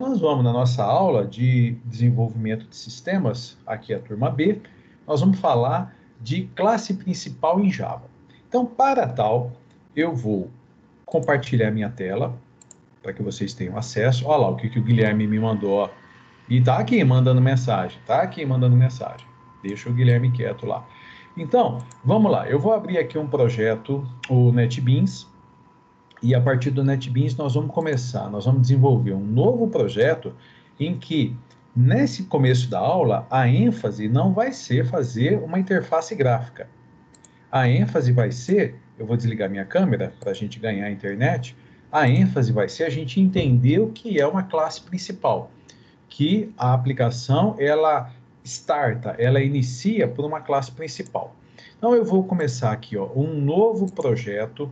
Nós vamos, na nossa aula de desenvolvimento de sistemas, aqui é a turma B, nós vamos falar de classe principal em Java. Então, para tal, eu vou compartilhar minha tela, para que vocês tenham acesso. Olha lá o que o Guilherme me mandou, ó. E tá aqui mandando mensagem, tá aqui mandando mensagem. Deixa o Guilherme quieto lá. Então, vamos lá. Eu vou abrir aqui um projeto, o NetBeans, e a partir do NetBeans nós vamos desenvolver um novo projeto em que, nesse começo da aula, a ênfase não vai ser fazer uma interface gráfica. A ênfase vai ser, eu vou desligar minha câmera para a gente ganhar a internet, a ênfase vai ser a gente entender o que é uma classe principal, que a aplicação, ela inicia por uma classe principal. Então, eu vou começar aqui, ó, um novo projeto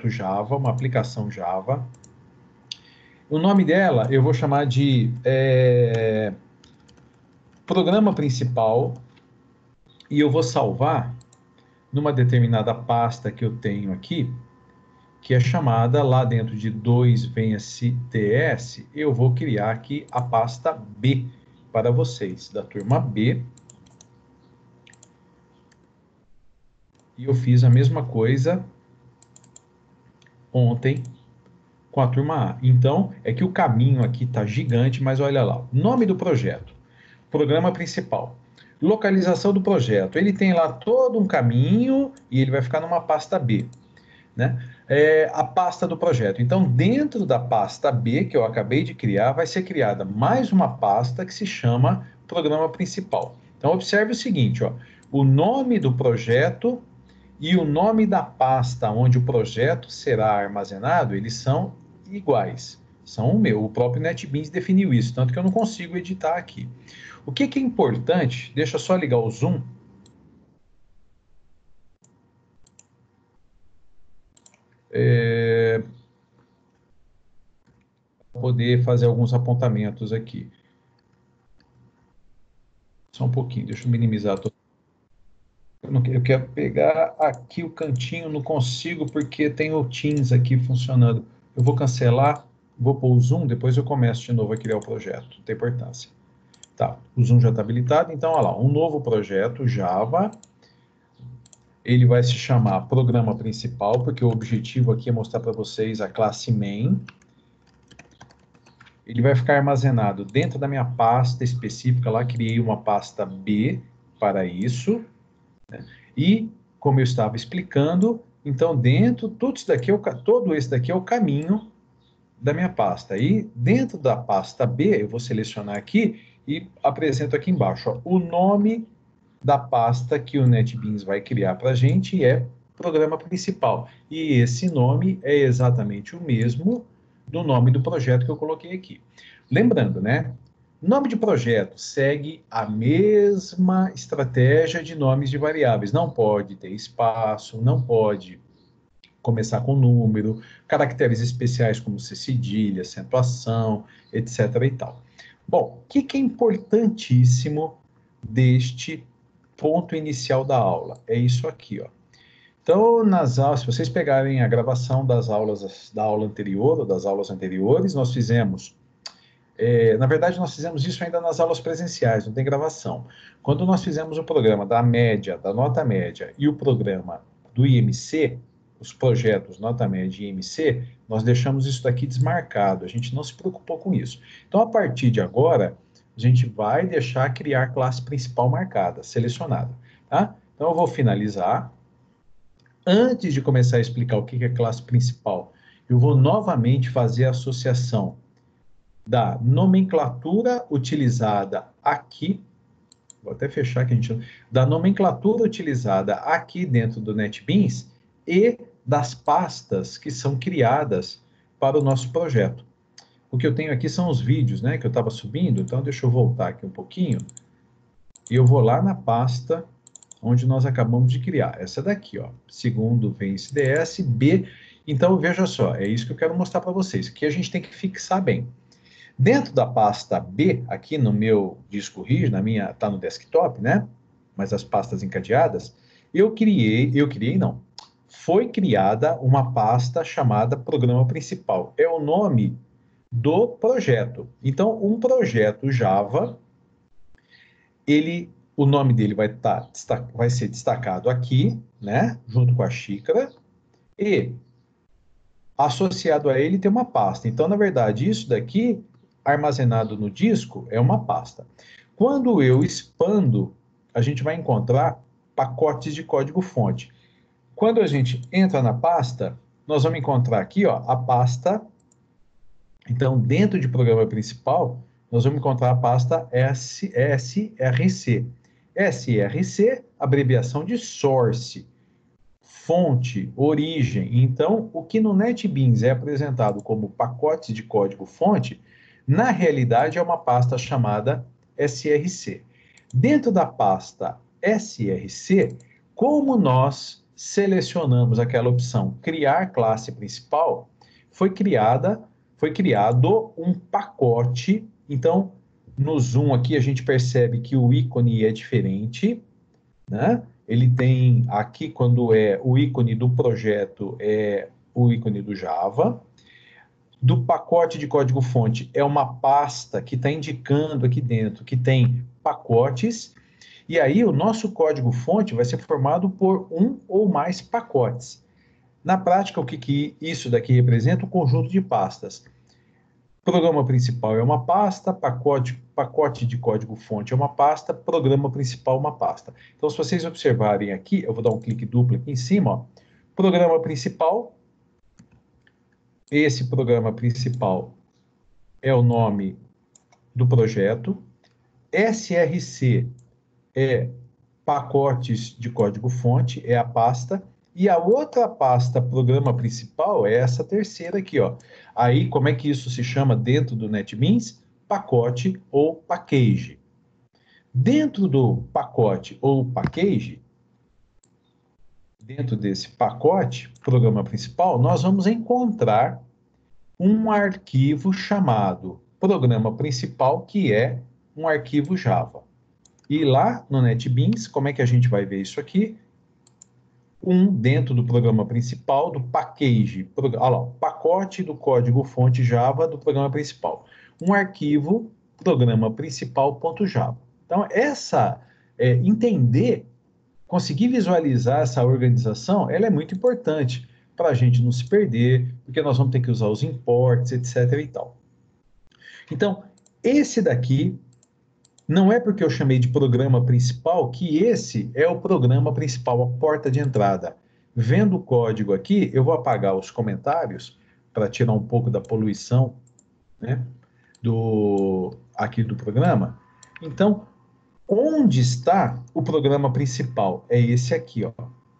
Java, uma aplicação Java. O nome dela eu vou chamar de programa principal, e eu vou salvar numa determinada pasta que eu tenho aqui, que é chamada, lá dentro de 2 venha-se TS, eu vou criar aqui a pasta B para vocês, da turma B. E eu fiz a mesma coisa ontem com a turma A. Então, é que o caminho aqui está gigante, mas olha lá. Nome do projeto, programa principal. Localização do projeto, ele tem lá todo um caminho e ele vai ficar numa pasta B, né? A pasta do projeto. Então, dentro da pasta B, que eu acabei de criar, vai ser criada mais uma pasta que se chama programa principal. Então, observe o seguinte, ó, o nome do projeto e o nome da pasta onde o projeto será armazenado, eles são iguais. São o meu. O próprio NetBeans definiu isso, tanto que eu não consigo editar aqui. O que é importante, deixa eu só ligar o zoom. Poder fazer alguns apontamentos aqui. Só um pouquinho, deixa eu minimizar. Eu quero pegar aqui o cantinho, não consigo porque tem o Teams aqui funcionando. Eu vou cancelar, vou pôr o zoom, depois eu começo de novo a criar o projeto, não tem importância. Tá, o zoom já está habilitado, então olha lá, um novo projeto Java, ele vai se chamar programa principal, porque o objetivo aqui é mostrar para vocês a classe main. Ele vai ficar armazenado dentro da minha pasta específica, lá criei uma pasta B para isso, né? E, como eu estava explicando, então dentro, todo esse daqui é o caminho da minha pasta. E dentro da pasta B, eu vou selecionar aqui e apresento aqui embaixo, ó, o nome da pasta que o NetBeans vai criar para a gente é programa principal. E esse nome é exatamente o mesmo do nome do projeto que eu coloquei aqui. Lembrando, né? Nome de projeto segue a mesma estratégia de nomes de variáveis. Não pode ter espaço, não pode começar com número, caracteres especiais como ser cedilha, acentuação, etc. e tal. Bom, o que é importantíssimo deste ponto inicial da aula? É isso aqui, ó. Então, nas aulas, se vocês pegarem a gravação das aulas da aula anterior ou das aulas anteriores, nós fizemos, na verdade, nós fizemos isso ainda nas aulas presenciais, não tem gravação. Quando nós fizemos o programa da média, da nota média e o programa do IMC, os projetos nota média e IMC, nós deixamos isso daqui desmarcado, a gente não se preocupou com isso. Então, a partir de agora, a gente vai deixar criar classe principal marcada, selecionada, tá? Então, eu vou finalizar. Antes de começar a explicar o que é classe principal, eu vou novamente fazer a associação da nomenclatura utilizada aqui, vou até fechar que a gente, da nomenclatura utilizada aqui dentro do NetBeans e das pastas que são criadas para o nosso projeto. O que eu tenho aqui são os vídeos, né, que eu estava subindo, então deixa eu voltar aqui um pouquinho, e eu vou lá na pasta onde nós acabamos de criar, essa daqui, ó, segundo vem esse DS, B, então veja só, é isso que eu quero mostrar para vocês, que a gente tem que fixar bem. Dentro da pasta B, aqui no meu disco rígido, na minha, tá no desktop, né? Mas as pastas encadeadas, foi criada uma pasta chamada Programa Principal. É o nome do projeto. Então, um projeto Java, o nome dele vai ser destacado aqui, né, junto com a xícara, e associado a ele tem uma pasta. Então, na verdade, isso daqui, armazenado no disco, é uma pasta. Quando eu expando, a gente vai encontrar pacotes de código-fonte. Quando a gente entra na pasta, nós vamos encontrar aqui, ó, a pasta. Então, dentro de programa principal, nós vamos encontrar a pasta SRC. SRC, abreviação de source, fonte, origem. Então, o que no NetBeans é apresentado como pacotes de código-fonte, na realidade é uma pasta chamada SRC. Dentro da pasta SRC, como nós selecionamos aquela opção criar classe principal, foi criado um pacote. Então, no zoom aqui a gente percebe que o ícone é diferente, né? Ele tem aqui, quando é o ícone do projeto, é o ícone do Java. Do pacote de código-fonte é uma pasta que está indicando aqui dentro que tem pacotes. E aí o nosso código-fonte vai ser formado por um ou mais pacotes. Na prática, o que isso daqui representa? Um conjunto de pastas. Programa principal é uma pasta, pacote de código-fonte é uma pasta, programa principal é uma pasta. Então, se vocês observarem aqui, eu vou dar um clique duplo aqui em cima, ó, programa principal, esse programa principal é o nome do projeto, SRC é pacotes de código-fonte, é a pasta, e a outra pasta, programa principal, é essa terceira aqui, ó. Aí, como é que isso se chama dentro do NetBeans? Pacote ou package. Dentro do pacote ou package, dentro desse pacote, programa principal, nós vamos encontrar um arquivo chamado programa principal, que é um arquivo Java. E lá no NetBeans, como é que a gente vai ver isso aqui? Dentro do programa principal, do package, olha lá, pacote do código-fonte Java do programa principal. Um arquivo, programa principal.java. Então, entender, conseguir visualizar essa organização, ela é muito importante para a gente não se perder, porque nós vamos ter que usar os imports, etc. e tal. Então, esse daqui não é porque eu chamei de programa principal que esse é o programa principal, a porta de entrada. Vendo o código aqui, eu vou apagar os comentários para tirar um pouco da poluição, né, aqui do programa. Então, onde está o programa principal? É esse aqui, ó.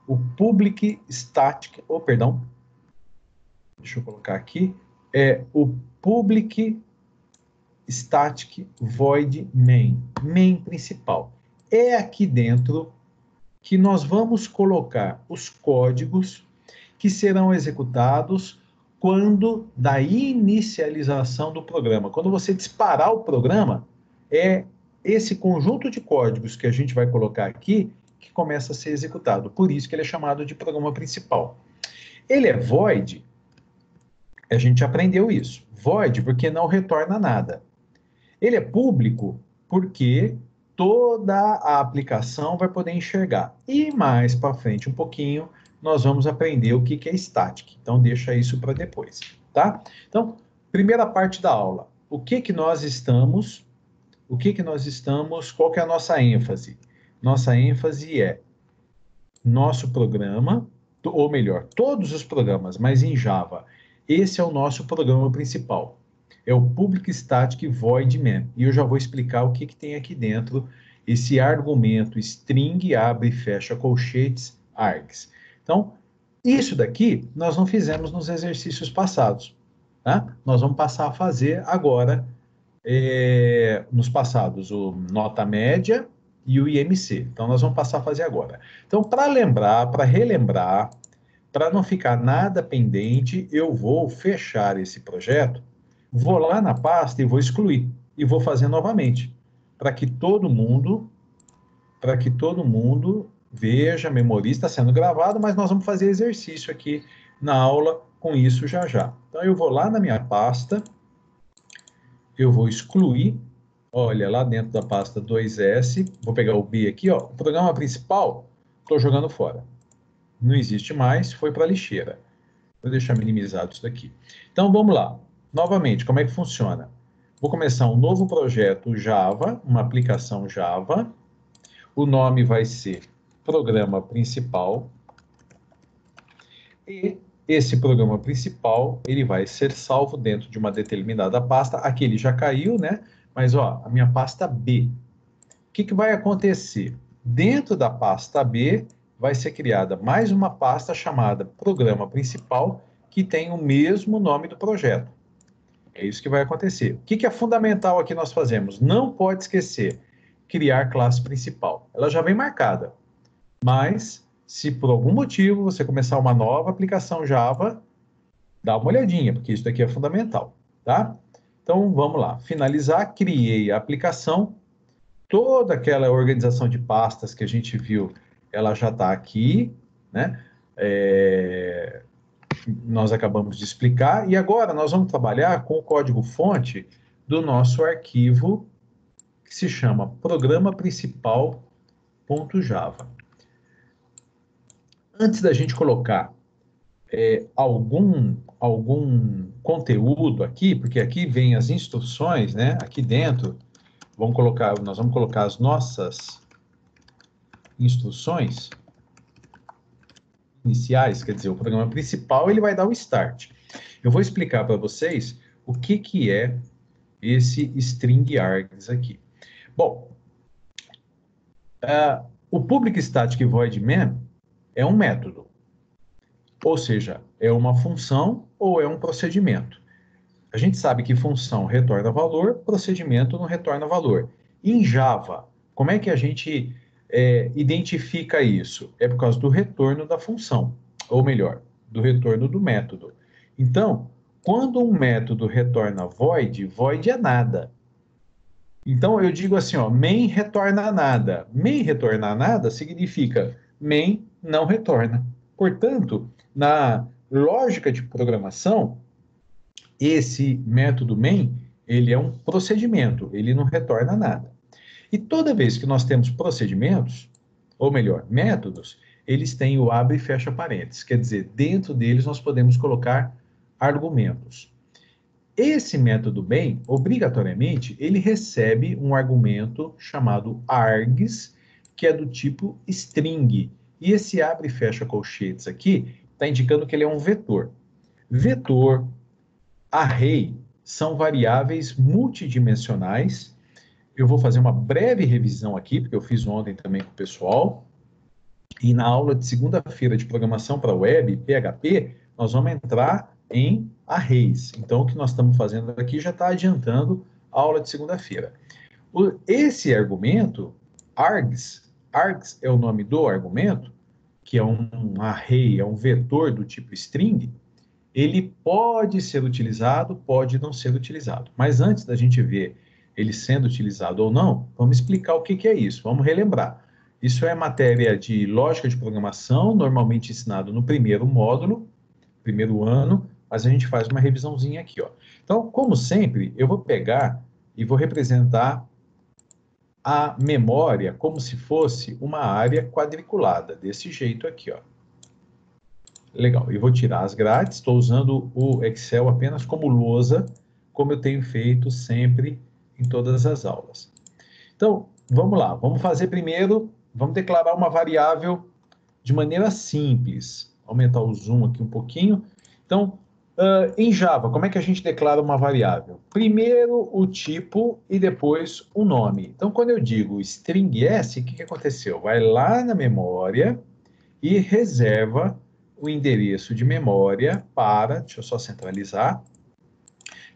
O public static, perdão, deixa eu colocar aqui, é o public static void main principal. É aqui dentro que nós vamos colocar os códigos que serão executados quando da inicialização do programa. Quando você disparar o programa, é esse conjunto de códigos que a gente vai colocar aqui que começa a ser executado. Por isso que ele é chamado de programa principal. Ele é void, a gente aprendeu isso. Void porque não retorna nada. Ele é público porque toda a aplicação vai poder enxergar. E mais para frente um pouquinho, nós vamos aprender o que é static. Então, deixa isso para depois, tá? Então, primeira parte da aula. Qual que nós estamos, qual que é a nossa ênfase? Nossa ênfase é nosso programa, ou melhor, todos os programas, mas em Java. Esse é o nosso programa principal. É o Public Static Void Main. E eu já vou explicar o que tem aqui dentro, esse argumento string, abre e fecha colchetes, args. Então, isso daqui nós não fizemos nos exercícios passados. Tá? Nós vamos passar a fazer agora, nos passados, o nota média e o IMC. Então, nós vamos passar a fazer agora. Então, para lembrar, para relembrar, para não ficar nada pendente, eu vou fechar esse projeto, vou lá na pasta e vou excluir. E vou fazer novamente, para que todo mundo veja, memorize, está sendo gravado, mas nós vamos fazer exercício aqui na aula com isso já já. Então, eu vou lá na minha pasta, eu vou excluir, olha, lá dentro da pasta 2S, vou pegar o B aqui, ó, o programa principal, estou jogando fora. Não existe mais, foi para a lixeira. Vou deixar minimizado isso daqui. Então, vamos lá. Novamente, como é que funciona? Vou começar um novo projeto Java, uma aplicação Java. O nome vai ser Programa Principal. E esse programa principal, ele vai ser salvo dentro de uma determinada pasta. Aqui ele já caiu, né? Mas, ó, a minha pasta B. O que que vai acontecer? Dentro da pasta B, vai ser criada mais uma pasta chamada Programa Principal, que tem o mesmo nome do projeto. É isso que vai acontecer. O que que é fundamental aqui nós fazemos? Não pode esquecer, criar classe principal. Ela já vem marcada, mas se por algum motivo você começar uma nova aplicação Java, dá uma olhadinha, porque isso daqui é fundamental, tá? Então, vamos lá. Finalizar, criei a aplicação. Toda aquela organização de pastas que a gente viu, ela já está aqui, né? Nós acabamos de explicar. E agora nós vamos trabalhar com o código-fonte do nosso arquivo, que se chama programa principal.java. Antes da gente colocar algum conteúdo aqui, porque aqui vem as instruções, né? Aqui dentro, nós vamos colocar as nossas instruções iniciais, quer dizer, o programa principal, ele vai dar o start. Eu vou explicar para vocês o que que é esse string args aqui. Bom, o public static void main é um método, ou seja, é uma função ou é um procedimento. A gente sabe que função retorna valor, procedimento não retorna valor. Em Java, como é que a gente identifica isso? É por causa do retorno da função, ou melhor, do retorno do método. Então, quando um método retorna void, void é nada. Então, eu digo assim, ó, main retorna nada. Main retornar nada significa main não retorna. Portanto, na lógica de programação, esse método main, ele é um procedimento, ele não retorna nada. E toda vez que nós temos procedimentos, ou melhor, métodos, eles têm o abre e fecha parênteses, quer dizer, dentro deles nós podemos colocar argumentos. Esse método main, obrigatoriamente, ele recebe um argumento chamado args, que é do tipo string. E esse abre e fecha colchetes aqui está indicando que ele é um vetor. Vetor, array são variáveis multidimensionais. Eu vou fazer uma breve revisão aqui, porque eu fiz ontem também com o pessoal. E na aula de segunda-feira de programação para web, PHP, nós vamos entrar em arrays. Então, o que nós estamos fazendo aqui já está adiantando a aula de segunda-feira. Esse argumento, args é o nome do argumento, que é um array, é um vetor do tipo string, ele pode ser utilizado, pode não ser utilizado. Mas antes da gente ver ele sendo utilizado ou não, vamos explicar o que que é isso. Vamos relembrar. Isso é matéria de lógica de programação, normalmente ensinado no primeiro módulo, primeiro ano, mas a gente faz uma revisãozinha aqui, ó. Então, como sempre, eu vou pegar e vou representar a memória como se fosse uma área quadriculada, desse jeito aqui, ó. Legal, eu vou tirar as grades, estou usando o Excel apenas como lousa, como eu tenho feito sempre em todas as aulas. Então, vamos lá, vamos fazer primeiro, vamos declarar uma variável de maneira simples. Vou aumentar o zoom aqui um pouquinho. Então, em Java, como é que a gente declara uma variável? Primeiro o tipo e depois o nome. Então, quando eu digo string s, o que aconteceu? Vai lá na memória e reserva o endereço de memória para, deixa eu só centralizar,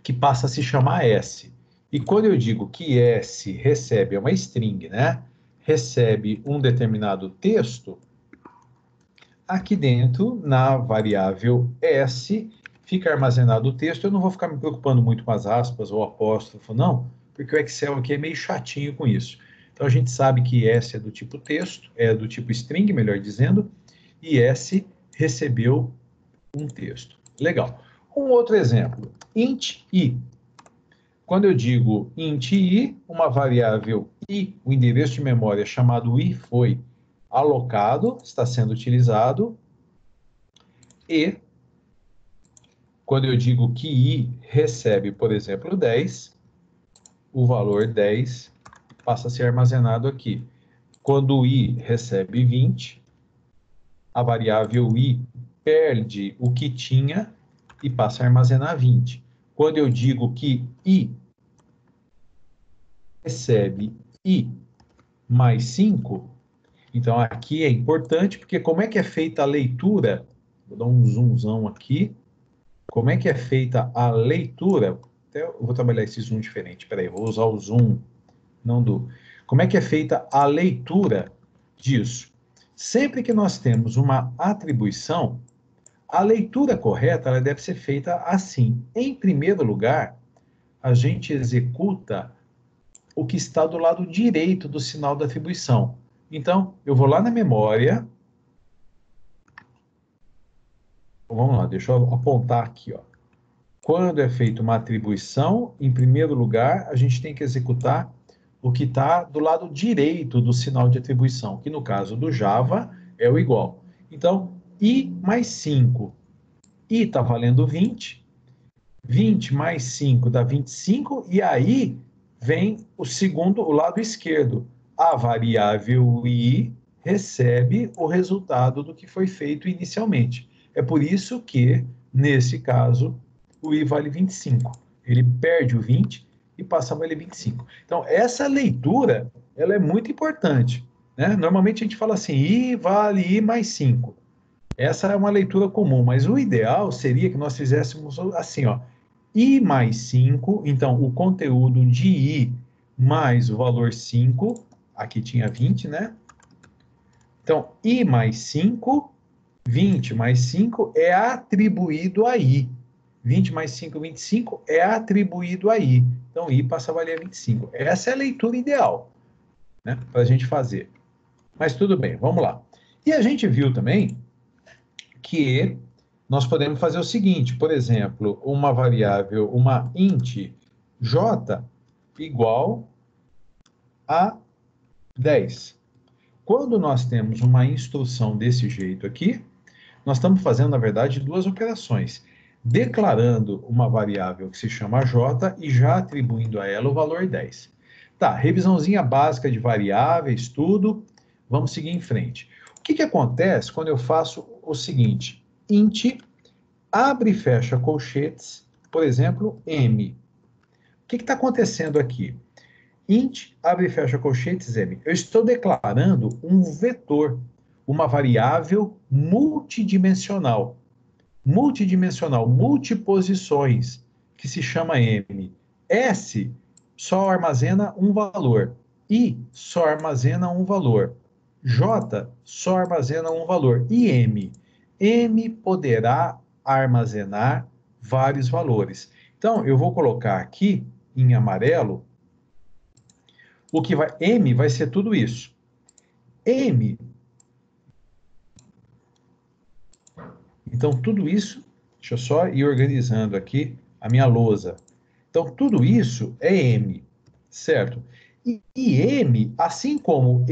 que passa a se chamar S. E quando eu digo que S recebe, é uma string, né? Recebe um determinado texto, aqui dentro, na variável S, fica armazenado o texto. Eu não vou ficar me preocupando muito com as aspas ou apóstrofo, não, porque o Excel aqui é meio chatinho com isso. Então, a gente sabe que S é do tipo texto, é do tipo string, melhor dizendo, e S recebeu um texto. Legal. Um outro exemplo, int i. Quando eu digo int i, uma variável i, o endereço de memória chamado i foi alocado, está sendo utilizado, e quando eu digo que i recebe, por exemplo, 10, o valor 10 passa a ser armazenado aqui. Quando o i recebe 20, a variável i perde o que tinha e passa a armazenar 20. Quando eu digo que i recebe i mais 5, então aqui é importante, porque como é que é feita a leitura? Vou dar um zoomzão aqui. Como é que é feita a leitura? Até eu vou trabalhar esse zoom diferente. Espera aí, vou usar o zoom, não do... Como é que é feita a leitura disso? Sempre que nós temos uma atribuição, a leitura correta ela deve ser feita assim. Em primeiro lugar, a gente executa o que está do lado direito do sinal da atribuição. Então, eu vou lá na memória. Vamos lá, deixa eu apontar aqui, ó. Quando é feita uma atribuição, em primeiro lugar, a gente tem que executar o que está do lado direito do sinal de atribuição, que no caso do Java é o igual. Então, i mais 5. I está valendo 20. 20 mais 5 dá 25, e aí vem o segundo, o lado esquerdo. A variável i recebe o resultado do que foi feito inicialmente. É por isso que, nesse caso, o i vale 25. Ele perde o 20 e passa a valer 25. Então, essa leitura, ela é muito importante, né? Normalmente a gente fala assim, i vale i mais 5. Essa é uma leitura comum, mas o ideal seria que nós fizéssemos assim, ó, i mais 5, então o conteúdo de i mais o valor 5, aqui tinha 20, né? Então, i mais 5, 20 mais 5 é atribuído a i. 20 mais 5, 25 é atribuído a i. Então, i passa a valer 25. Essa é a leitura ideal, né, para a gente fazer. Mas tudo bem, vamos lá. E a gente viu também que nós podemos fazer o seguinte, por exemplo, uma variável, uma int j igual a 10. Quando nós temos uma instrução desse jeito aqui, nós estamos fazendo, na verdade, duas operações. Declarando uma variável que se chama j e já atribuindo a ela o valor 10. Tá, revisãozinha básica de variáveis, tudo. Vamos seguir em frente. O que acontece quando eu faço o seguinte? Int abre e fecha colchetes, por exemplo, m. O que está acontecendo aqui? Int abre e fecha colchetes m. Eu estou declarando um vetor, uma variável multidimensional. Multidimensional, multiposições, que se chama m. S só armazena um valor. I só armazena um valor. J só armazena um valor. E m? M poderá armazenar vários valores. Então, eu vou colocar aqui em amarelo o que vai. M vai ser tudo isso. M. Então, tudo isso. Deixa eu só ir organizando aqui a minha lousa. Então, tudo isso é M, certo? E M, assim como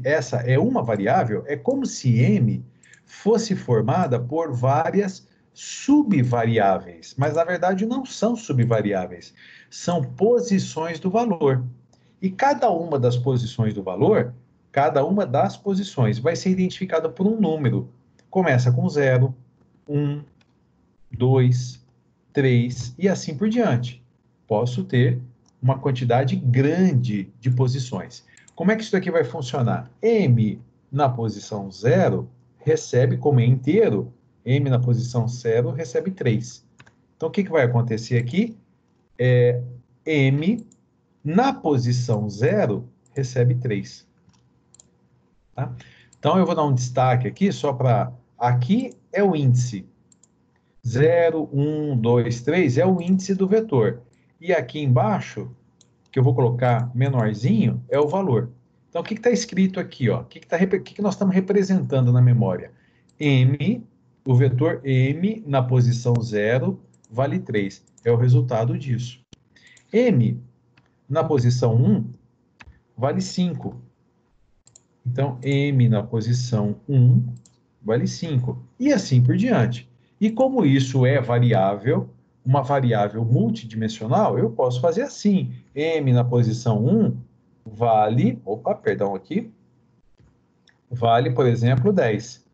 essa é uma variável, é como se M fosse formada por várias subvariáveis. Mas, na verdade, não são subvariáveis. São posições do valor. E cada uma das posições do valor, cada uma das posições vai ser identificada por um número. Começa com 0, 1, 2, 3 e assim por diante. Posso ter uma quantidade grande de posições. Como é que isso daqui vai funcionar? M na posição 0 recebe, como é inteiro, M na posição 0 recebe 3. Então, o que vai acontecer aqui? M na posição 0 recebe 3. Tá? Então, eu vou dar um destaque aqui, só para... Aqui é o índice. 0, 1, 2, 3 é o índice do vetor. E aqui embaixo, que eu vou colocar menorzinho, é o valor. Então, o que está escrito aqui? Ó? O que nós estamos representando na memória? M, o vetor M na posição 0 vale 3. É o resultado disso. M na posição 1 vale 5. Então, M na posição 1 vale 5. E assim por diante. E como isso é variável, uma variável multidimensional, eu posso fazer assim. M na posição 1 vale... Opa, perdão aqui. Vale, por exemplo, 10.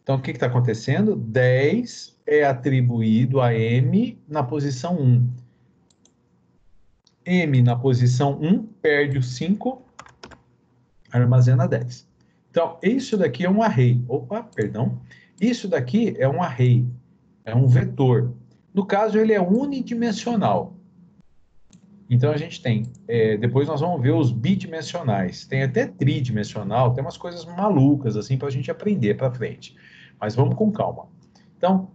Então, o que está acontecendo? 10 é atribuído a M na posição 1. M na posição 1 perde o 5, armazena 10. Então, isso daqui é um array. Opa, perdão. Isso daqui é um array, é um vetor. No caso, ele é unidimensional. Então, a gente tem, depois nós vamos ver os bidimensionais. Tem até tridimensional, tem umas coisas malucas, assim, para a gente aprender para frente. Mas vamos com calma. Então,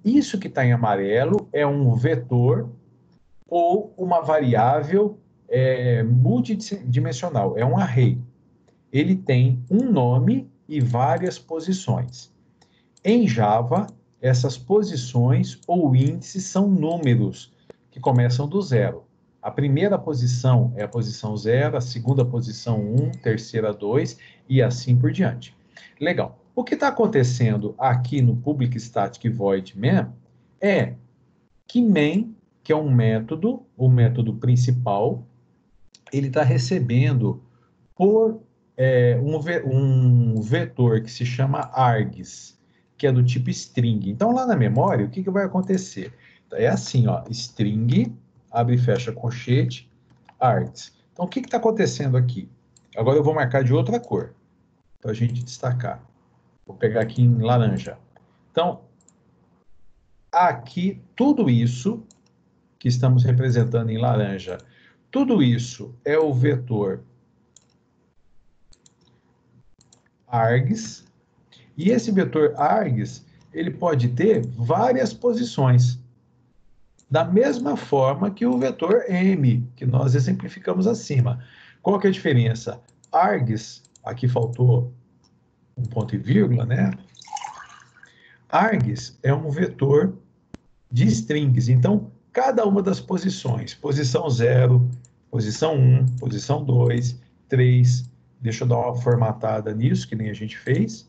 isso que está em amarelo é um vetor ou uma variável multidimensional, é um array. Ele tem um nome e várias posições. Em Java, essas posições ou índices são números que começam do zero. A primeira posição é a posição 0, a segunda posição 1, terceira 2 e assim por diante. Legal. O que está acontecendo aqui no Public Static Void Main é que main, que é um método, o método principal, ele está recebendo por um vetor que se chama args, que é do tipo string. Então, lá na memória, o que vai acontecer? É assim, ó, string, abre e fecha colchete, args. Então, o que está acontecendo aqui? Agora eu vou marcar de outra cor, para a gente destacar. Vou pegar aqui em laranja. Então, aqui, tudo isso que estamos representando em laranja, tudo isso é o vetor args, e esse vetor args, ele pode ter várias posições, da mesma forma que o vetor m, que nós exemplificamos acima. Qual que é a diferença? Args, aqui faltou um ponto e vírgula, né? Args é um vetor de strings, então cada uma das posições, posição 0, posição 1, posição 2, 3, deixa eu dar uma formatada nisso, que nem a gente fez.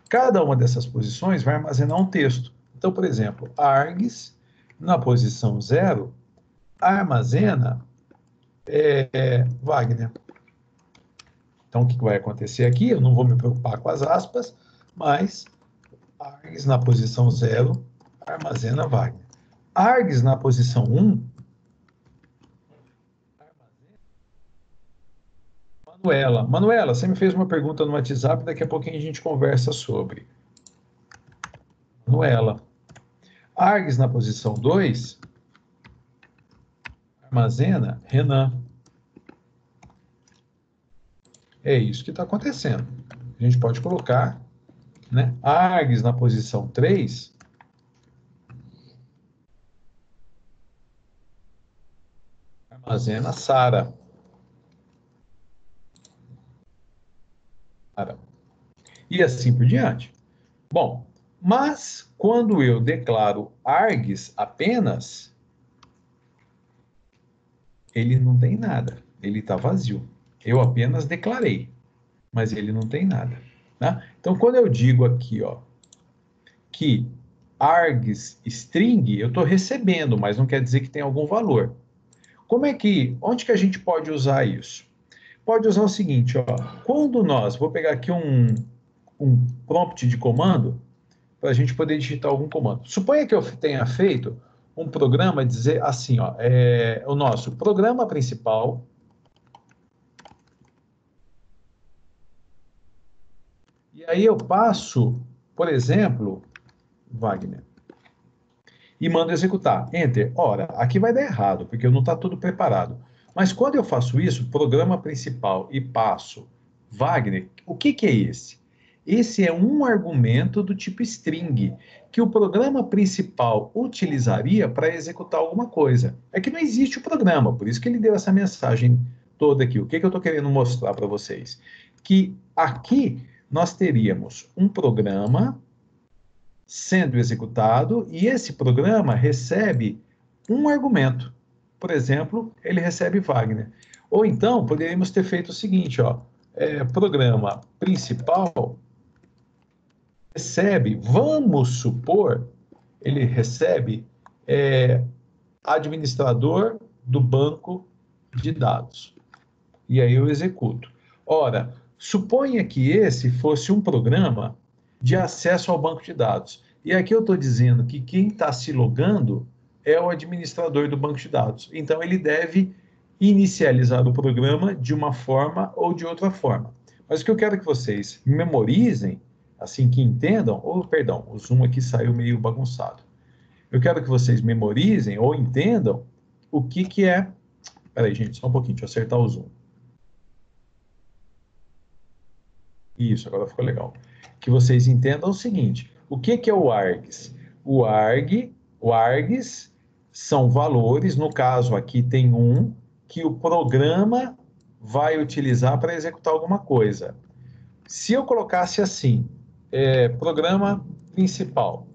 Cada uma dessas posições vai armazenar um texto. Então, por exemplo, args, na posição 0, armazena Wagner. Então, o que vai acontecer aqui? Eu não vou me preocupar com as aspas, mas args na posição 0 armazena Wagner. Args na posição 1 Manuela. Manuela, você me fez uma pergunta no WhatsApp, daqui a pouquinho a gente conversa sobre. Manuela. Args na posição 2 armazena Renan. É isso que está acontecendo. A gente pode colocar, né, args na posição 3 armazena Sara. E assim por diante. Bom, mas quando eu declaro args apenas, ele não tem nada, ele está vazio. Eu apenas declarei, mas ele não tem nada. Né? Então, quando eu digo aqui, ó, que args string, eu estou recebendo, mas não quer dizer que tem algum valor. Onde que a gente pode usar isso? Pode usar o seguinte, ó, quando vou pegar aqui um prompt de comando, para a gente poder digitar algum comando. Suponha que eu tenha feito um programa, dizer assim, ó, o nosso programa principal, e aí eu passo, por exemplo, Wagner, e mando executar, enter. Ora, aqui vai dar errado, porque não está tudo preparado. Mas quando eu faço isso, programa principal, e passo Wagner, o que é esse? Esse é um argumento do tipo string, que o programa principal utilizaria para executar alguma coisa. É que não existe o programa, por isso que ele deu essa mensagem toda aqui. O que eu estou querendo mostrar para vocês? Que aqui nós teríamos um programa sendo executado e esse programa recebe um argumento. por exemplo, ele recebe Wagner. Ou então, poderíamos ter feito o seguinte, ó, programa principal recebe, vamos supor, ele recebe administrador do banco de dados. E aí eu executo. Ora, suponha que esse fosse um programa de acesso ao banco de dados. E aqui eu estou dizendo que quem está se logando é o administrador do banco de dados. Então, ele deve inicializar o programa de uma forma ou de outra forma. Mas o que eu quero que vocês memorizem, assim que entendam, ou perdão, o zoom aqui saiu meio bagunçado. Eu quero que vocês memorizem ou entendam o que é. Peraí, gente, só um pouquinho, deixa eu acertar o zoom. Isso, agora ficou legal. Que vocês entendam o seguinte: o que é o args? O args são valores, no caso aqui tem um, que o programa vai utilizar para executar alguma coisa. Se eu colocasse assim, programa principal,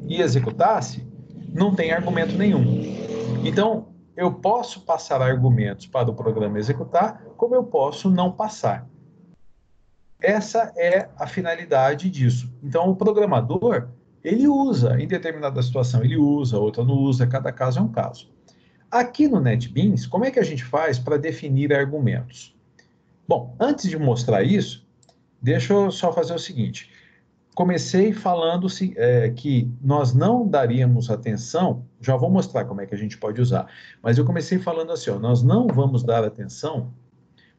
e executasse, não tem argumento nenhum. Então, eu posso passar argumentos para o programa executar, como eu posso não passar. Essa é a finalidade disso. Então, o programador, ele usa, em determinada situação, ele usa, outra não usa, cada caso é um caso. Aqui no NetBeans, como é que a gente faz para definir argumentos? Bom, antes de mostrar isso, deixa eu só fazer o seguinte. Comecei falando que nós não daríamos atenção, já vou mostrar como é que a gente pode usar, mas eu comecei falando assim, ó, nós não vamos dar atenção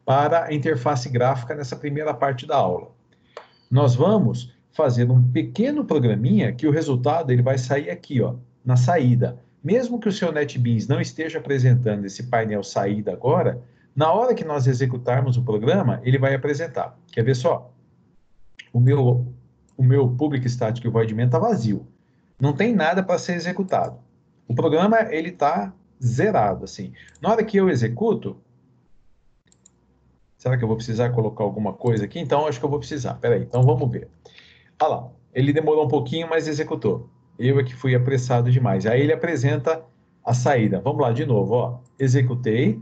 para a interface gráfica nessa primeira parte da aula. Nós vamos fazer um pequeno programinha que o resultado ele vai sair aqui, ó, na saída. Mesmo que o seu NetBeans não esteja apresentando esse painel saída agora, na hora que nós executarmos o programa, ele vai apresentar. Quer ver só? O meu Public Static Void Main está vazio. Não tem nada para ser executado. O programa ele está zerado, assim. Na hora que eu executo, será que eu vou precisar colocar alguma coisa aqui? Então, acho que eu vou precisar. Peraí, então vamos ver. Ah lá, ele demorou um pouquinho, mas executou. Eu é que fui apressado demais. Aí ele apresenta a saída. Vamos lá de novo, ó. Executei,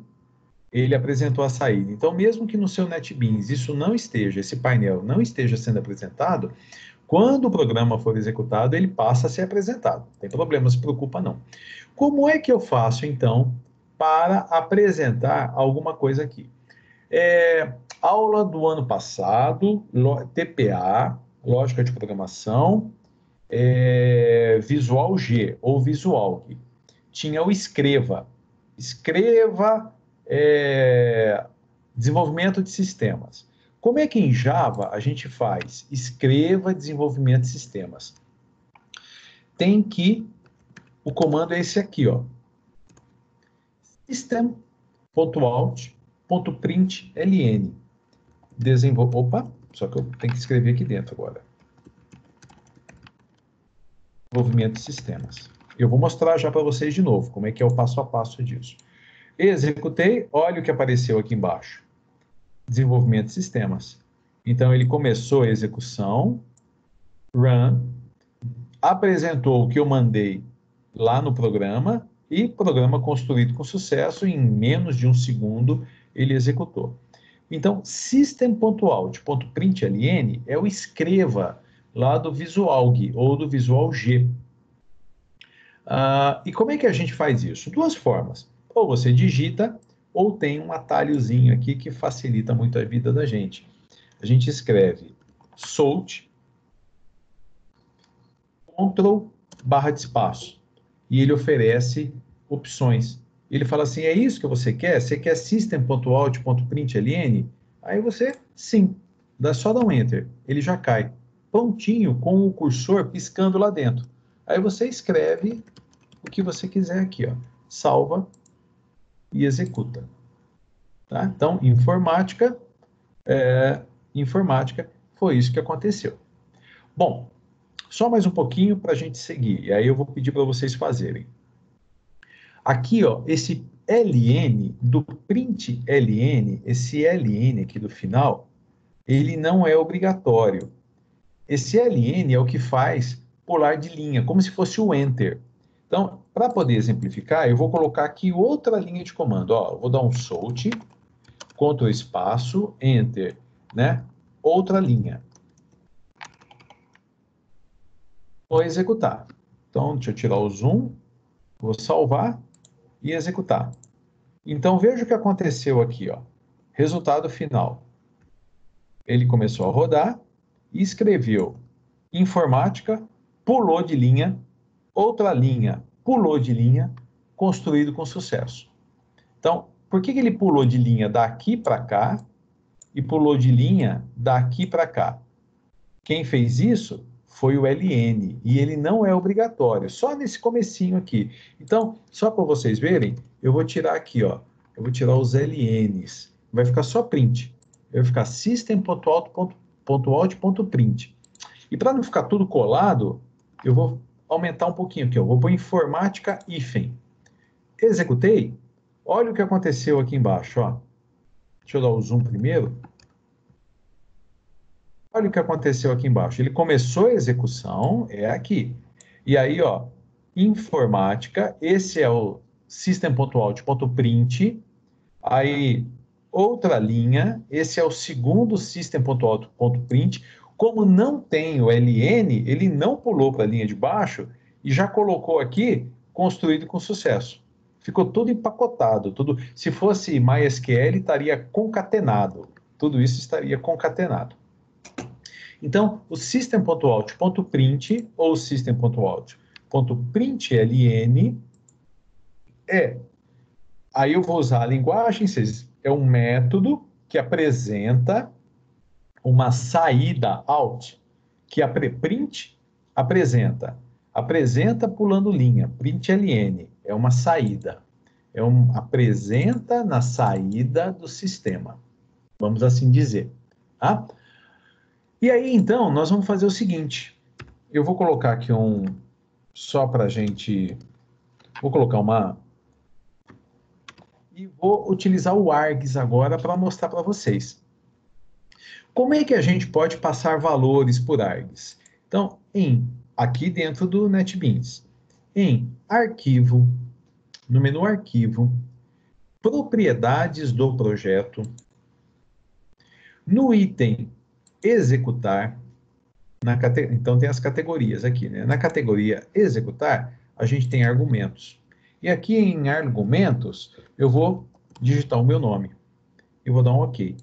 ele apresentou a saída. Então, mesmo que no seu NetBeans isso não esteja, esse painel não esteja sendo apresentado, quando o programa for executado, ele passa a ser apresentado. Não tem problema, não se preocupa não. Como é que eu faço, então, para apresentar alguma coisa aqui? Aula do ano passado, TPA, Lógica de Programação, Visual G, ou Visual G. Tinha o Escreva. Escreva, desenvolvimento de sistemas. Como é que em Java a gente faz? Escreva desenvolvimento de sistemas. Tem que, o comando é esse aqui, ó. System.out.println. Opa, só que eu tenho que escrever aqui dentro agora. Desenvolvimento de sistemas. Eu vou mostrar já para vocês de novo como é que é o passo a passo disso. Executei, olha o que apareceu aqui embaixo. Desenvolvimento de sistemas. Então, ele começou a execução, run, apresentou o que eu mandei lá no programa e programa construído com sucesso, em menos de um segundo ele executou. Então, system.out.println é o escreva lá do VisualG ou do Visual G. E como é que a gente faz isso? Duas formas. Ou você digita, ou tem um atalhozinho aqui que facilita muito a vida da gente. A gente escreve Salt, Ctrl, barra de espaço. E ele oferece opções. Ele fala assim, é isso que você quer? Você quer system.out.println? Aí você, sim, só dar um Enter. Ele já cai. Prontinho, com o cursor piscando lá dentro. Aí você escreve o que você quiser aqui, ó. Salva e executa. Tá? Então, informática, foi isso que aconteceu. Bom, só mais um pouquinho para a gente seguir, e aí eu vou pedir para vocês fazerem. Aqui, ó, esse ln do println, esse ln aqui do final, ele não é obrigatório. Esse ln é o que faz pular de linha, como se fosse o enter. Então, para poder exemplificar, eu vou colocar aqui outra linha de comando. Ó, eu vou dar um Solt, Ctrl espaço, Enter, né? Outra linha. Vou executar. Então, deixa eu tirar o zoom, vou salvar e executar. Então, veja o que aconteceu aqui, ó. Resultado final. Ele começou a rodar e escreveu informática, pulou de linha, outra linha, pulou de linha, construído com sucesso. Então, por que ele pulou de linha daqui para cá e pulou de linha daqui para cá? Quem fez isso foi o LN, e ele não é obrigatório, só nesse comecinho aqui. Então, só para vocês verem, eu vou tirar aqui, ó, eu vou tirar os LNs, vai ficar só print. Vai ficar system.out.print. E para não ficar tudo colado, eu vou aumentar um pouquinho aqui, ó, vou pôr informática hífen. Executei, olha o que aconteceu aqui embaixo, ó. Deixa eu dar o zoom primeiro. Olha o que aconteceu aqui embaixo. Ele começou a execução, é aqui. E aí, ó, informática, esse é o system.out.print. Aí, outra linha, esse é o segundo system.out.print. Como não tem o LN, ele não pulou para a linha de baixo e já colocou aqui, construído com sucesso. Ficou tudo empacotado, tudo. Se fosse MySQL, estaria concatenado. Tudo isso estaria concatenado. Então, o system.out.print ou system.out.println é. Aí eu vou usar a linguagem, é um método que apresenta uma saída out, que a print apresenta pulando linha, println, é uma saída, apresenta na saída do sistema, vamos assim dizer, tá? E aí, então, nós vamos fazer o seguinte. Eu vou colocar aqui só para a gente... Vou colocar uma... E vou utilizar o args agora para mostrar para vocês. Como é que a gente pode passar valores por args? Então, aqui dentro do NetBeans, em arquivo, no menu arquivo, propriedades do projeto, no item executar, então tem as categorias aqui, né? Na categoria executar, a gente tem argumentos. E aqui em argumentos, eu vou digitar o meu nome. E vou dar um OK.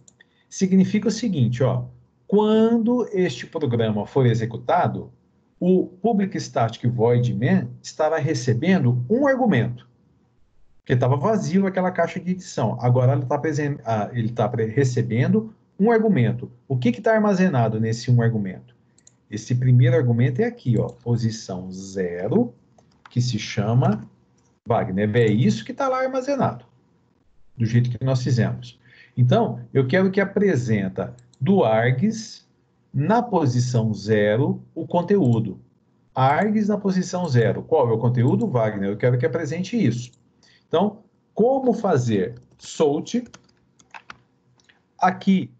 Significa o seguinte, ó. Quando este programa for executado, o public static void main estará recebendo um argumento. Porque estava vazio aquela caixa de edição. Agora ele está recebendo um argumento. O que está armazenado nesse um argumento? Esse primeiro argumento é aqui, ó, posição 0, que se chama Wagner. É isso que está lá armazenado, do jeito que nós fizemos. Então, eu quero que apresenta do args, na posição 0, o conteúdo. Args na posição 0. Qual é o conteúdo, Wagner? Eu quero que apresente isso. Então, como fazer? Solt. Aqui,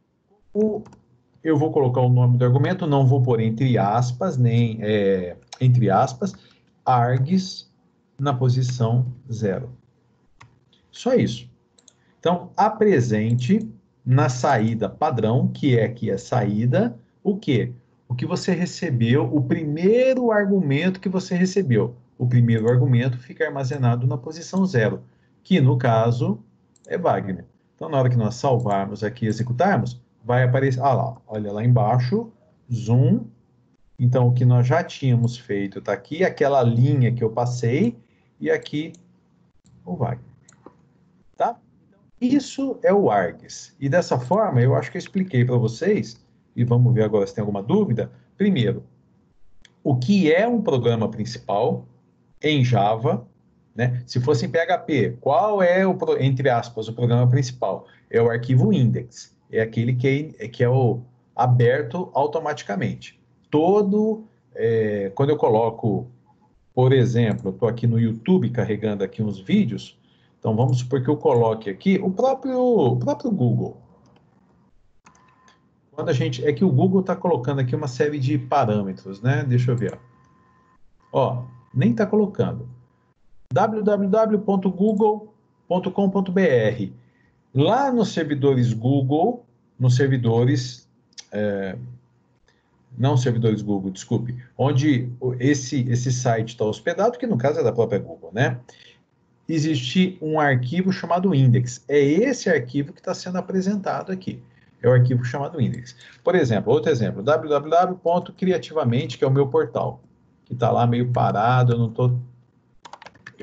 eu vou colocar o nome do argumento, não vou pôr entre aspas, nem entre aspas, args na posição 0. Só isso. Então, apresente na saída padrão, que é aqui a saída, o quê? O que você recebeu, o primeiro argumento que você recebeu. O primeiro argumento fica armazenado na posição 0, que no caso é Wagner. Então, na hora que nós salvarmos aqui e executarmos, vai aparecer, olha lá embaixo, zoom. Então, o que nós já tínhamos feito está aqui, aquela linha que eu passei, e aqui o Wagner. Tá? Isso é o args. E dessa forma, eu acho que eu expliquei para vocês, e vamos ver agora se tem alguma dúvida. Primeiro, o que é um programa principal em Java, né? Se fosse em PHP, qual é, entre aspas, o programa principal? É o arquivo index. É aquele que é o aberto automaticamente. Quando eu coloco, por exemplo, eu estou aqui no YouTube carregando aqui uns vídeos, então vamos supor que eu coloque aqui o próprio Google. É que o Google está colocando aqui uma série de parâmetros, né? Deixa eu ver. Ó, nem está colocando. www.google.com.br. Lá nos servidores Google, nos servidores, não servidores Google, desculpe, onde esse site está hospedado, que no caso é da própria Google, né? Existe um arquivo chamado index. É esse arquivo que está sendo apresentado aqui. É o arquivo chamado index. Por exemplo, outro exemplo, www.criativamente, que é o meu portal, que está lá meio parado, eu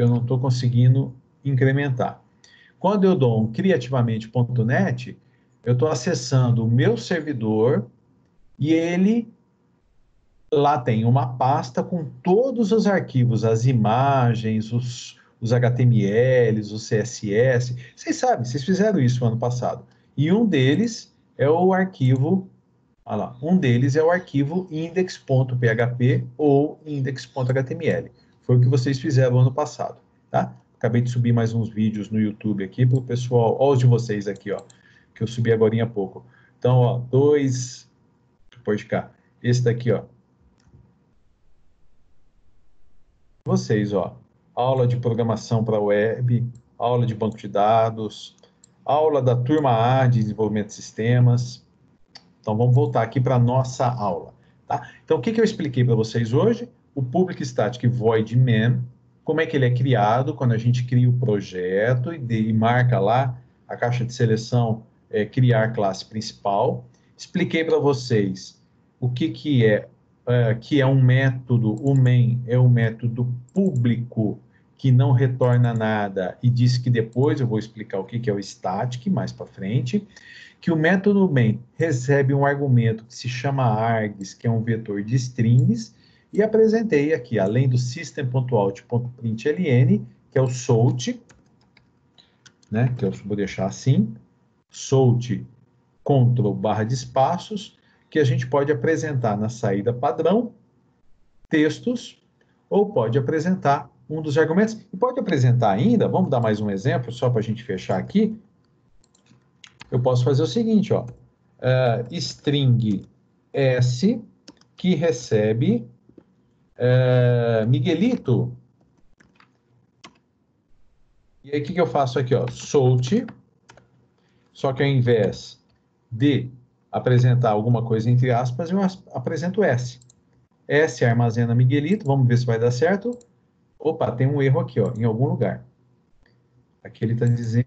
não tô conseguindo incrementar. Quando eu dou um criativamente.net, eu estou acessando o meu servidor e ele lá tem uma pasta com todos os arquivos, as imagens, os HTMLs, os CSS. Vocês sabem, vocês fizeram isso no ano passado. E um deles é o arquivo, olha lá, um deles é o arquivo index.php ou index.html. Foi o que vocês fizeram ano passado, tá? Acabei de subir mais uns vídeos no YouTube aqui para o pessoal, ó, os de vocês aqui, ó, que eu subi agora há pouco. Então, ó, pode cá, esse daqui, ó, vocês, ó, aula de programação para web, aula de banco de dados, aula da turma A de desenvolvimento de sistemas. Então, vamos voltar aqui para a nossa aula, tá? Então, o que eu expliquei para vocês hoje? O Public Static Void Main, como é que ele é criado, quando a gente cria o projeto e marca lá a caixa de seleção, criar classe principal. Expliquei para vocês o que é um método, o main é um método público que não retorna nada e diz que depois eu vou explicar o que é o static mais para frente, que o método main recebe um argumento que se chama args, que é um vetor de strings, e apresentei aqui, além do system.out.println, que é o salt, né, que eu vou deixar assim, salt Ctrl barra de espaços, que a gente pode apresentar na saída padrão, textos, ou pode apresentar um dos argumentos. E pode apresentar ainda, vamos dar mais um exemplo, só para a gente fechar aqui. Eu posso fazer o seguinte, ó, string S que recebe Miguelito. E aí o que eu faço aqui, ó, salt, só que ao invés de apresentar alguma coisa entre aspas, eu apresento S. S armazena Miguelito, vamos ver se vai dar certo. Opa, tem um erro aqui, ó, em algum lugar. Aqui ele está dizendo...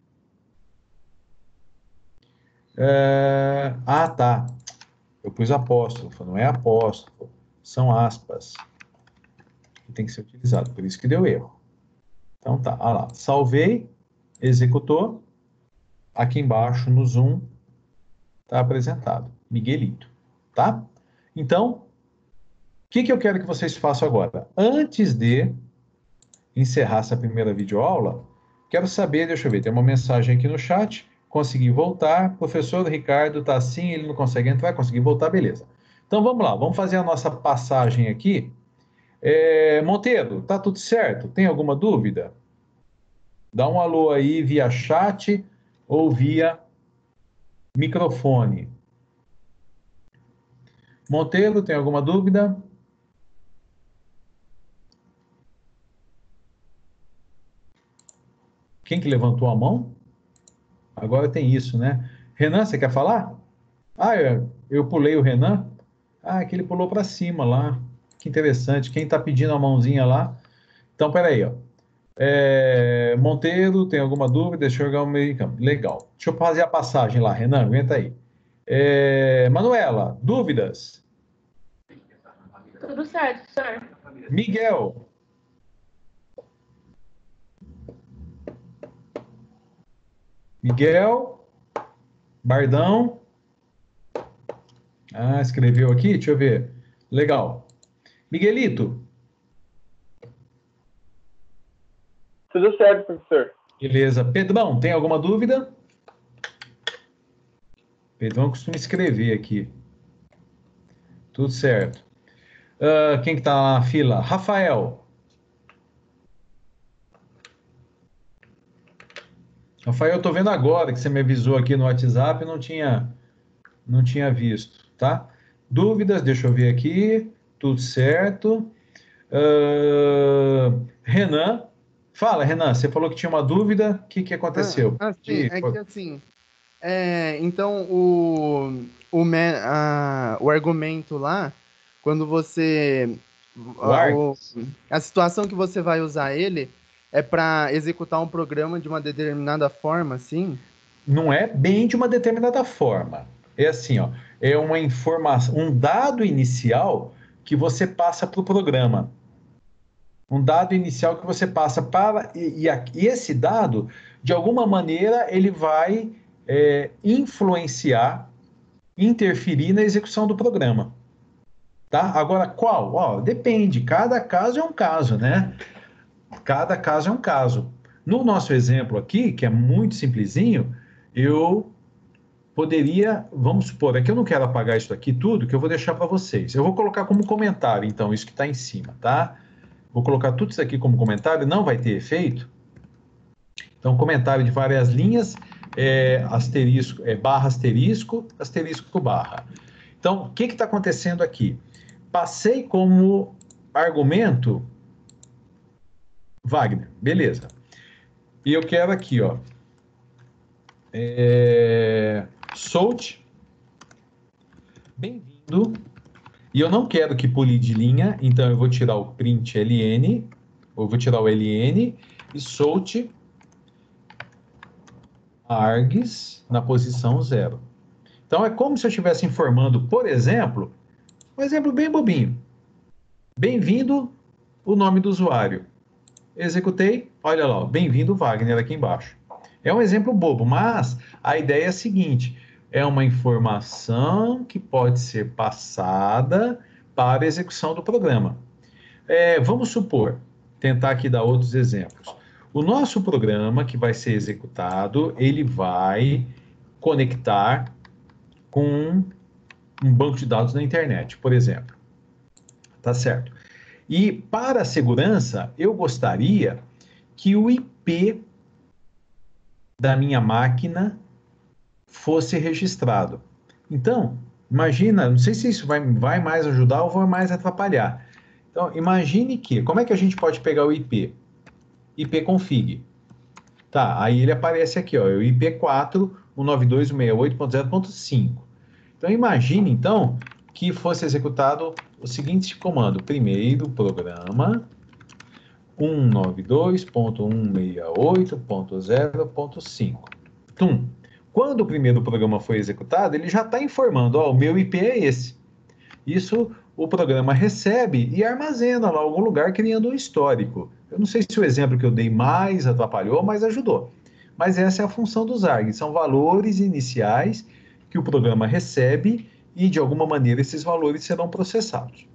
tá. Eu pus apóstrofo, não é apóstrofo, são aspas. Que tem que ser utilizado, por isso que deu erro. Então tá, olha lá, salvei, executou, aqui embaixo no zoom está apresentado, Miguelito, tá? Então, o que eu quero que vocês façam agora? Antes de encerrar essa primeira videoaula, quero saber, deixa eu ver, tem uma mensagem aqui no chat, consegui voltar, professor Ricardo está assim, ele não consegue entrar, consegui voltar, beleza. Então vamos lá, vamos fazer a nossa passagem aqui. Monteiro, tá tudo certo? Tem alguma dúvida? Dá um alô aí via chat ou via microfone. Monteiro, tem alguma dúvida? Quem que levantou a mão? Agora tem isso, né? Renan, você quer falar? Ah, eu pulei o Renan. Ah, que ele pulou para cima lá. Que interessante. Quem está pedindo a mãozinha lá? Então, peraí, ó. Monteiro, tem alguma dúvida? Deixa eu jogar o meio em campo. Legal. Deixa eu fazer a passagem lá, Renan, aguenta aí. Manuela, dúvidas? Tudo certo, senhor. Miguel. Miguel. Bardão. Ah, escreveu aqui? Deixa eu ver. Legal. Miguelito. Tudo certo, professor. Beleza. Pedrão, tem alguma dúvida? Pedrão costuma escrever aqui. Tudo certo. Quem que tá na fila? Rafael. Rafael, eu tô vendo agora que você me avisou aqui no WhatsApp, não tinha visto, tá? Dúvidas? Deixa eu ver aqui. Tudo certo. Renan, Fala, Renan, você falou que tinha uma dúvida, o que aconteceu? Sim, é que assim, então o argumento lá, quando você, O a situação que você vai usar ele é para executar um programa de uma determinada forma, assim? Não é bem de uma determinada forma. É assim, ó, é uma informação, um dado inicial que você passa para o programa. Um dado inicial que você passa para. E esse dado, de alguma maneira, ele vai influenciar, interferir na execução do programa. Tá? Agora, qual? Ó, depende, cada caso é um caso, né? Cada caso é um caso. No nosso exemplo aqui, que é muito simplesinho, eu poderia, vamos supor, é que eu não quero apagar isso aqui tudo, que eu vou deixar para vocês. Eu vou colocar como comentário, então, isso que está em cima, tá? Vou colocar tudo isso aqui como comentário, não vai ter efeito. Então, comentário de várias linhas, asterisco, barra, asterisco, asterisco, barra. Então, o que está acontecendo aqui? Passei como argumento Wagner, beleza. E eu quero aqui, ó, Solte, bem-vindo. E eu não quero que pule de linha, então eu vou tirar o print ln, ou vou tirar o ln e solte args na posição 0. Então é como se eu estivesse informando, por exemplo, um exemplo bem bobinho. Bem-vindo, o nome do usuário. Executei, olha lá, bem-vindo Wagner aqui embaixo. É um exemplo bobo, mas a ideia é a seguinte: é uma informação que pode ser passada para a execução do programa. Vamos supor, tentar aqui dar outros exemplos. O nosso programa que vai ser executado, ele vai conectar com um banco de dados na internet, por exemplo. Tá certo? E para a segurança, eu gostaria que o IP da minha máquina fosse registrado. Então, imagina, não sei se isso vai mais ajudar ou vai mais atrapalhar. Então, imagine que, como é que a gente pode pegar o IP? ipconfig. Tá, aí ele aparece aqui, ó, o IP4 192.168.0.5. Então, imagine, então, que fosse executado o seguinte comando. Primeiro programa 192.168.0.5. Tum. Quando o primeiro programa foi executado, ele já está informando, ó, o meu IP é esse. Isso o programa recebe e armazena lá em algum lugar, criando um histórico. Eu não sei se o exemplo que eu dei mais atrapalhou, mas ajudou. Mas essa é a função dos ARGs, são valores iniciais que o programa recebe e, de alguma maneira, esses valores serão processados.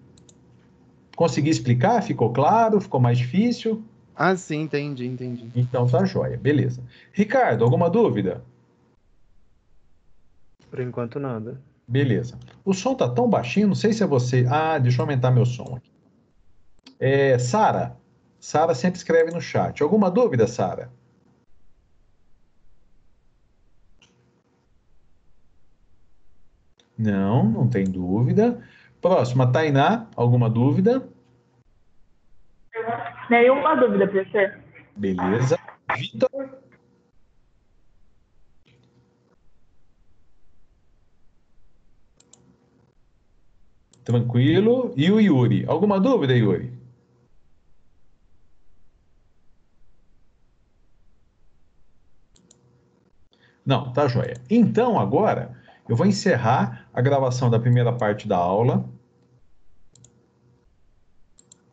Consegui explicar? Ficou claro? Ficou mais difícil? Ah, sim, entendi. Então tá jóia, beleza. Ricardo, alguma dúvida? Por enquanto, nada. Beleza. O som tá tão baixinho, não sei se é você. Ah, deixa eu aumentar meu som aqui. Sara. Sara sempre escreve no chat. Alguma dúvida, Sara? Não, não tem dúvida. Próxima, Tainá, alguma dúvida? Nenhuma dúvida, professor. Beleza. Vitor? Tranquilo. E o Yuri? Alguma dúvida, Yuri? Não, tá joia. Então, agora, eu vou encerrar a gravação da primeira parte da aula.